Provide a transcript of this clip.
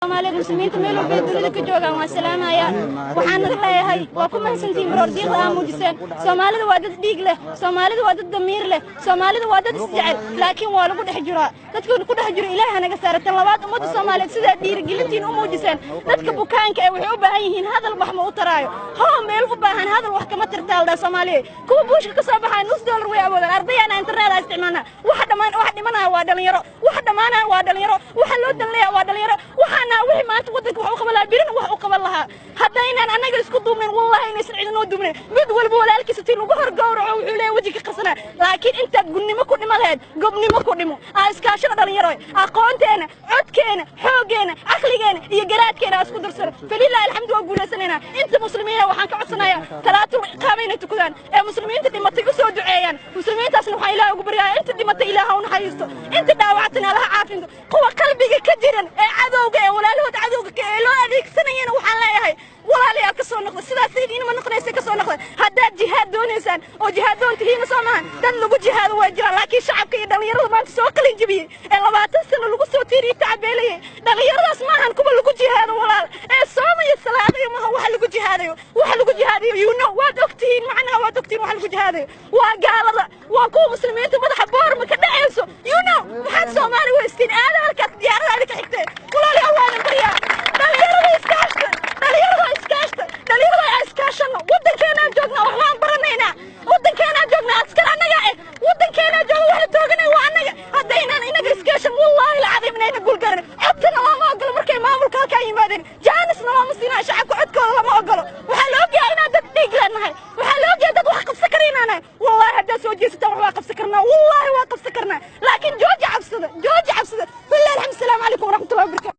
Soomaaliya muslimiinta meel walba dunida ka joogaan waa salaamaayaan waxaan leeyahay waa ku mahadsantiin baroordiiqda aan muujiseen Soomaalida waa dad dhiig leh Soomaalida waa dad damiir leh Soomaalida waa dad isjecel laakiin waa lagu dhex jiraa dadku ku dhex jiro Ilaahay naga saartan labaad ummadda Soomaaliyeed sida dhiirigelintiin u muujiseen dadka bukaanka ay waxay u baahan yihiin hadal wax ma u taraayo meel u baahan hadal wax kama tirtaal Soomaaliya kuwa buushka ka soo baxay $1 way awoodaan ardayana internet isticmaalna wax dhimanaya waa dhalinyaro waxa loo danleeyaa waa dhalinyaro waxaana wixii maanta wadanka wax u qaban lahaa birin wax u qaban lahaa haddaynan anaga isku duumin wallahi inaysan cidinoo duumin mid walba walaalkiisa tii lagu horgowraco wuxuu leeyahay wajiga qasana laakiin intaad gunnimo ku dhimaleed gobnimo ku dhimo iskaashada dhalinyaro aqoonteena codkeena xoogeena aqligeena iyo garaadkeena isku darsan falillahi alxamdu wa guulaysanayna inta muslimiina waxaan ka codsanayaa talaatu qaabayna tukadaan ee muslimiinta dhimatay u soo duceeyaan muslimiintaasna waxaa ilaahay ugu baryaa inta dhimatay ilaahay u naxariisto inta dhaawactana Allah caafimaad kuwa qalbiga ka jiran ee cadowga ee walaalahooda cadowga ee loo adeegsanayna waxaan leeyahay walaalayaal ka soo noqda sidaas idin ma noqonaysa ka soo noqda hadda jihaad doonaysaan oo jihaad doontihiin Soomaaliya dad lagu jihaado waa jira laakiin shacabka iyo dhalinyarada maanta soo qalin jabiyay ee 20 sano lagu soo tiiriyay tacbeelay dhalinyaradaas ma ahan kuwa lagu jihaado walaal ee Soomaaliya salaadayo ma waxa lagu jihaadayo you know waad ogtihiin macnaha waad ogtihiin waxa lagu jihaadayo waa gaalada waa kuwa muslimiinta madaxa boorma ka dhacayso you know waxaad Soomaaliya waa istiin aadalka diyaarada ka xigtay walaalayaal waan bariyaa dhalinyarada iskaashana wadankeena joogna waxaan baranaynaa wadankeena joogna askar anaga wadankeena joogna waxa tooganay waa anaga haddaynan inaga iskaashan wallahi la cadiimnayna gulgaran xabtana lama ogolo markay maamulka halka yimaadeen jaanisna lama siinaa